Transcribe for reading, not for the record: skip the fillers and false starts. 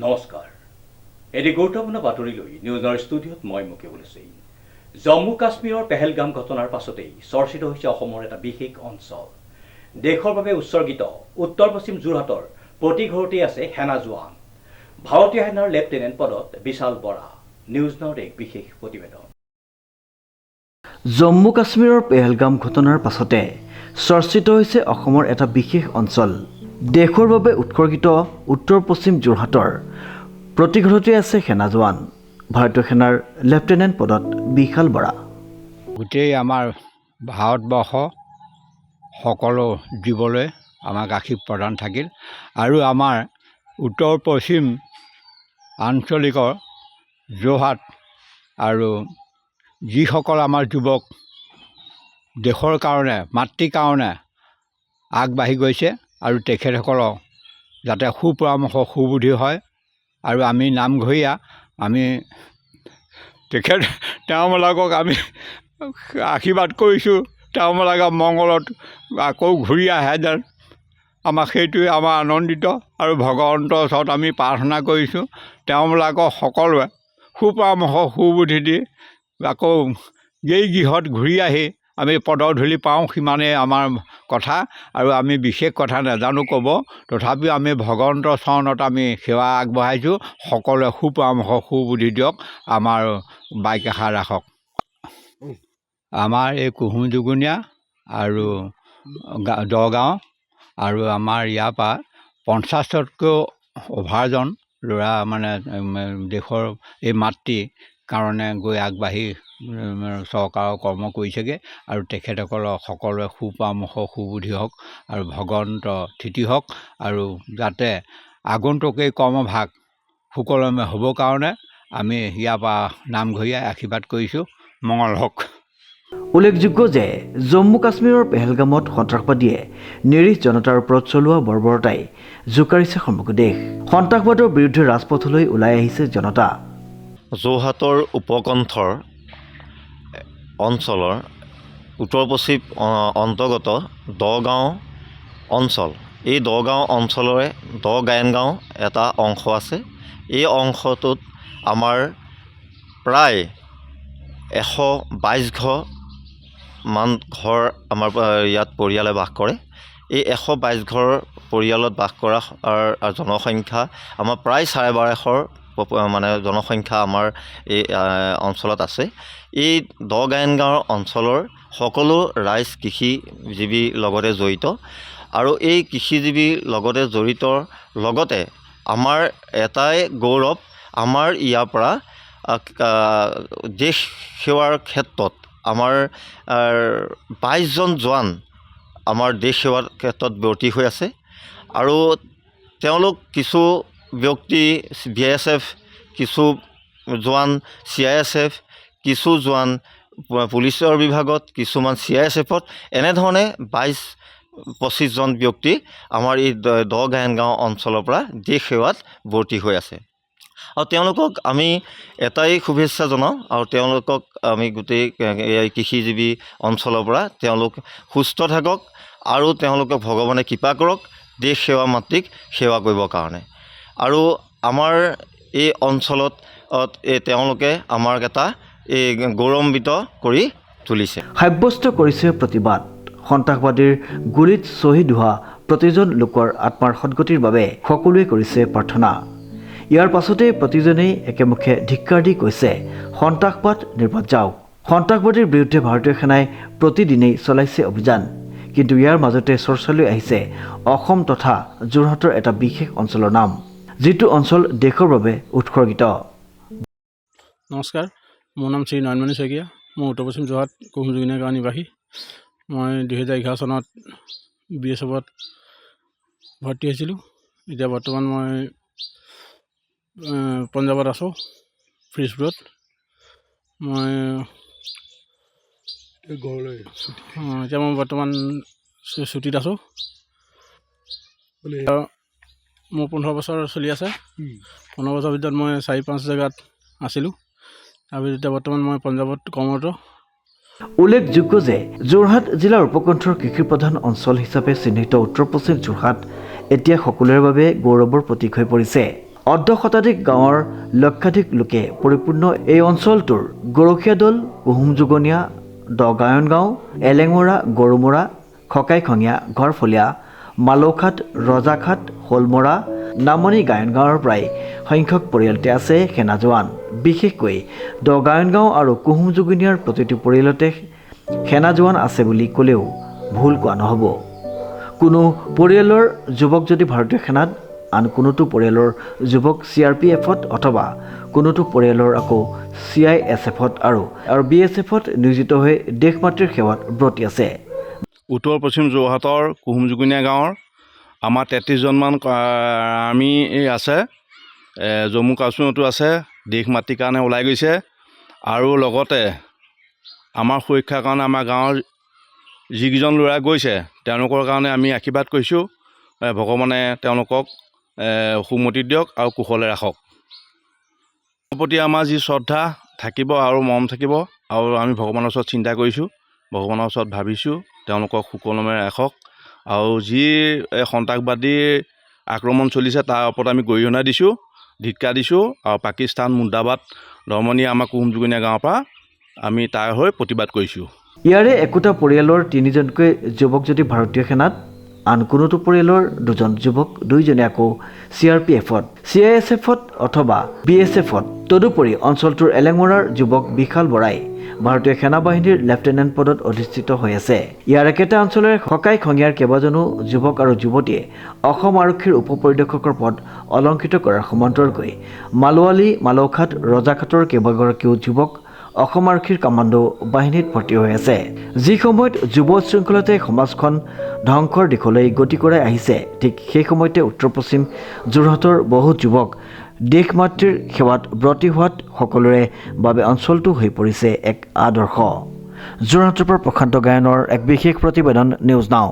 নমস্কাৰ এটি গুৰুত্বপূৰ্ণ বাতৰি লৈ নিউজৰ ষ্টুডিঅ'ত মই মুকেবুল হুছেইন জম্মু কাশ্মীৰৰ পেহেলগাম ঘটনাৰ পাছতেই চৰ্চিত হৈছে অসমৰ এটা বিশেষ অঞ্চল দেশৰ বাবে উৎসৰ্গিত উত্তৰ পশ্চিম যোৰহাটৰ প্ৰতি ঘৰতেই আছে সেনা জোৱান ভাৰতীয় সেনাৰ লেফটেনেণ্ট পদত বিশাল বৰা নিউজ নাওৰ এক বিশেষ প্ৰতিবেদন জম্মু কাশ্মীৰৰ পেহেলগাম ঘটনাৰ পাছতে চৰ্চিত হৈছে অসমৰ এটা বিশেষ অঞ্চল দেশৰ বাবে উৎসৰ্গিত উত্তৰ পশ্চিম যোৰহাটৰ প্ৰতি ঘৰতে আছে সেনা জোৱান ভাৰতীয় সেনাৰ লেফটেনেণ্ট পদত বিশাল বৰা গোটেই আমাৰ ভাৰতবৰ্ষ সকলো দিবলৈ আমাক আশীৰ্বাদ প্ৰদান থাকিল আৰু আমাৰ উত্তৰ পশ্চিম আঞ্চলিকৰ যোৰহাট আৰু যিসকল আমাৰ যুৱক দেশৰ কাৰণে মাতৃৰ কাৰণে আগবাঢ়ি গৈছে আৰু তেখেতসকলক যাতে সুপৰামৰ্শ সুবুদ্ধি হয় আৰু আমি নামঘৰীয়া আমি তেওঁবিলাকক আমি আশীৰ্বাদ কৰিছোঁ তেওঁবিলাকৰ মংগলত আকৌ ঘূৰি আহে যেন আমাক সেইটোৱে আমাৰ আনন্দিত আৰু ভগৱন্তৰ ওচৰত আমি প্ৰাৰ্থনা কৰিছোঁ তেওঁবিলাকক সকলোৱে সুপৰামৰ্শ সুবুদ্ধি দি আকৌ যেই গৃহত ঘূৰি আহি আমি পদধূলি পাওঁ সিমানেই আমাৰ কথা আৰু আমি বিশেষ কথা নাজানো ক'ব তথাপিও আমি ভগৱন্তৰ চৰণত আমি সেৱা আগবঢ়াইছোঁ সকলোৱে সুপৰামৰ্শ সুবুদ্ধি দিয়ক আমাৰ বাইক এষাৰ ৰাখক আমাৰ এই কুহুমজুগুনীয়া আৰু দগাঁও আৰু আমাৰ ইয়াৰ পৰা 50তকৈও অভাৰজন ল'ৰা মানে দেশৰ এই মাতৃ কাৰণে গৈ আগবাঢ়ি চৰকাৰৰ কৰ্ম কৰিছেগৈ আৰু তেখেতসকলৰ সকলোৱে সুপৰামৰ্শ সুবুদ্ধি হওক আৰু ভগৱন্ত থিতি হওক আৰু যাতে আগন্তুক এই কৰ্মভাগ সুকলমে হ'বৰ কাৰণে আমি ইয়াৰ পৰা নামঘৰীয়াই আশীৰ্বাদ কৰিছোঁ মংগল হওক উল্লেখযোগ্য যে জম্মু কাশ্মীৰৰ পেহেলগামত সন্ত্ৰাসবাদীয়ে নিৰীহ জনতাৰ ওপৰত চলোৱা বৰ্বৰতাই জোকাৰিছে সমগ্ৰ দেশ সন্ত্ৰাসবাদৰ বিৰুদ্ধে ৰাজপথলৈ ওলাই আহিছে জনতা যোৰহাটৰ উপকণ্ঠৰ অঞ্চলৰ উত্তৰ পশ্চিম অন্তৰ্গত দগাঁও অঞ্চল এই দগাঁও অঞ্চলৰে দগায়নগাঁও এটা অংশ আছে এই অংশটোত আমাৰ প্ৰায় 122 ঘৰমান ঘৰ আমাৰ ইয়াত পৰিয়ালে বাস কৰে এই 122 ঘৰ পৰিয়ালত বাস কৰা জনসংখ্যা আমাৰ প্ৰায় 1250 মানে জনসংখ্যা আমাৰ এই অঞ্চলত আছে এই দগায়নগাঁৱৰ অঞ্চলৰ সকলো ৰাইজ কৃষিজীৱীৰ লগতে জড়িত আৰু এই কৃষিজীৱীৰ লগতে জড়িত লগতে আমাৰ এটাই গৌৰৱ আমাৰ ইয়াৰ পৰা দেশ সেৱাৰ ক্ষেত্ৰত আমাৰ 22জন জোৱান আমাৰ দেশ সেৱাৰ ক্ষেত্ৰত ব্ৰতী হৈ আছে আৰু তেওঁলোক কিছু ব্যক্তি BSF কিছু জোৱান CISF কিছু জোৱান পুলিচৰ বিভাগত কিছুমান CISFত এনেধৰণে 22-25জন ব্যক্তি আমাৰ এই দগায়নগাঁও অঞ্চলৰ পৰা দেশ সেৱাত ব্ৰতী হৈ আছে আৰু তেওঁলোকক আমি এটাই শুভেচ্ছা জনাওঁ আৰু তেওঁলোকক আমি গোটেই কৃষিজীৱী অঞ্চলৰ পৰা তেওঁলোক সুস্থ থাকক আৰু তেওঁলোকক ভগৱানে কৃপা কৰক দেশ সেৱা মাতৃক সেৱা কৰিবৰ কাৰণে আৰু আমাৰ এই অঞ্চলত তেওঁলোকে আমাক এটা গৌৰৱান্বিত কৰি তুলিছে সাব্যস্ত কৰিছে প্ৰতিবাদ সন্ত্ৰাসবাদীৰ গুলীত শ্বহীদ হোৱা প্ৰতিজন লোকৰ আত্মাৰ সদ্গতিৰ বাবে সকলোৱে কৰিছে প্ৰাৰ্থনা ইয়াৰ পাছতে প্ৰতিজনেই একেমুখে ধিক্কাৰ দি কৈছে সন্ত্ৰাসবাদ নিৰ্বাত যাওক সন্ত্ৰাসবাদীৰ বিৰুদ্ধে ভাৰতীয় সেনাই প্ৰতিদিনেই চলাইছে অভিযান কিন্তু ইয়াৰ মাজতে চৰ্চালৈ আহিছে অসম তথা যোৰহাটৰ এটা বিশেষ অঞ্চলৰ নাম যিটো অঞ্চল দেশৰ বাবে উৎসৰ্গিত নমস্কাৰ মোৰ নাম শ্ৰী নয়নমণি শইকীয়া মই উত্তৰ পশ্চিম যোৰহাট কুহুমজুগুনীয়া গাঁৱৰ নিবাসী মই 2011 চনত BSFত ভৰ্তি হৈছিলোঁ এতিয়া বৰ্তমান মই পঞ্জাৱত আছোঁ ফ্ৰিজপুৰত মই এতিয়া মই বৰ্তমান ছুটীত আছোঁ মোৰ 15 বছৰ চলি আছে 15 বছৰৰ ভিতৰত মই 4-5 জেগাত আছিলোঁ তাৰপিছত এতিয়া বৰ্তমান মই পঞ্জাৱত কৰ্মৰত উল্লেখযোগ্য যে যোৰহাট জিলাৰ উপকণ্ঠৰ কৃষি প্ৰধান অঞ্চল হিচাপে চিহ্নিত উত্তৰ পশ্চিম যোৰহাট এতিয়া সকলোৰে বাবে গৌৰৱৰ প্ৰতীক হৈ পৰিছে অৰ্ধ শতাধিক গাঁৱৰ লক্ষাধিক লোকে পৰিপূৰ্ণ এই অঞ্চলটোৰ গৰখীয়া দল, কুহুমজুগনীয়া, দগায়ন গাঁও, এলেঙমৰা, গৰুমৰা, খকাইখঙীয়া, ঘৰফলীয়া, মালৌখাট, ৰজাখাট, শোলমৰা, নামনি গায়ন গাঁৱৰ প্ৰায় সংখ্যক পৰিয়ালতে আছে সেনা জোৱান। বিশেষকৈ দগায়ন গাঁও আৰু কুহুমজুগনীয়াৰ প্ৰতিটো পৰিয়ালতে সেনা জোৱান আছে বুলি ক'লেও ভুল কোৱা নহ'ব। কোনো পৰিয়ালৰ যুৱক যদি ভাৰতীয় সেনাত, আন কোনোটো পৰিয়ালৰ যুৱক CRPFত অথবা কোনোটো পৰিয়ালৰ আকৌ CISFত আৰু BSFত নিয়োজিত হৈ দেশ মাতৃৰ সেৱাত ব্ৰতী আছে। উত্তৰ পশ্চিম যোৰহাটৰ কুহুমজুগনীয়া গাঁৱৰ আমাৰ 33জনমান আৰ্মি আছে। জম্মু কাশ্মীৰতো আছে, দেশ মাতৃৰ কাৰণে ওলাই গৈছে। আৰু লগতে আমাৰ সুৰক্ষাৰ কাৰণে আমাৰ গাঁৱৰ যিকেইজন ল'ৰা গৈছে তেওঁলোকৰ কাৰণে আমি আশীৰ্বাদ কৰিছোঁ, ভগৱানে তেওঁলোকক সুমতি দিয়ক আৰু কুশলে ৰাখক। প্ৰতি আমাৰ যি শ্ৰদ্ধা থাকিব আৰু মৰম থাকিব, আৰু আমি ভগৱানৰ ওচৰত চিন্তা কৰিছোঁ, ভগৱানৰ ওচৰত ভাবিছোঁ তেওঁলোকক সুকলমে ৰাখক। আৰু যি সন্ত্ৰাসবাদীৰ আক্ৰমণ চলিছে তাৰ ওপৰত আমি গৰিহণা দিছোঁ, ধিক্কাৰ দিছোঁ। আৰু পাকিস্তান মুৰ্দাবাদ ধৰ্মনী আমাৰ কুহুমজুগনীয়া গাঁৱৰ পৰা আমি তাৰ হৈ প্ৰতিবাদ কৰিছোঁ। ইয়াৰে একোটা পৰিয়ালৰ 3জনকৈ যুৱক যদি ভাৰতীয় সেনাত, আন কোনোটো পৰিয়ালৰ 2জন যুৱক, 2জনে আকৌ CRPFত, CISFত অথবা BSFত। তদুপৰি অঞ্চলটোৰ এলেঙমৰাৰ যুৱক বিশাল বৰাই ভাৰতীয় সেনা বাহিনীৰ লেফটেনেণ্ট পদত অধিষ্ঠিত হৈ আছে। ইয়াৰ একেটা অঞ্চলৰে খকাইখঙীয়াৰ কেইবাজনো যুৱক আৰু যুৱতীয়ে অসম আৰক্ষীৰ উপ পৰিদৰ্শকৰ পদ অলংকৃত কৰাৰ সমান্তৰালকৈ মালোৱালি, মালৌখাট, ৰজাখাটৰ কেইবাগৰাকীও যুৱক অসম আৰক্ষীৰ কামাণ্ডো বাহিনীত ভৰ্তি হৈ আছে। যি সময়ত যুৱ শৃংখলতে সমাজখন ধ্বংসৰ দিশলৈ গতি কৰাই আহিছে, ঠিক সেই সময়তে উত্তৰ পশ্চিম যোৰহাটৰ বহু যুৱক দেশ মাতৃৰ সেৱাত ব্ৰতী হোৱাত সকলোৰে বাবে অঞ্চলটো হৈ পৰিছে এক আদৰ্শ। যোৰহাটৰ পৰা প্ৰশান্ত গায়নৰ এক বিশেষ প্ৰতিবেদন, নিউজ নাও।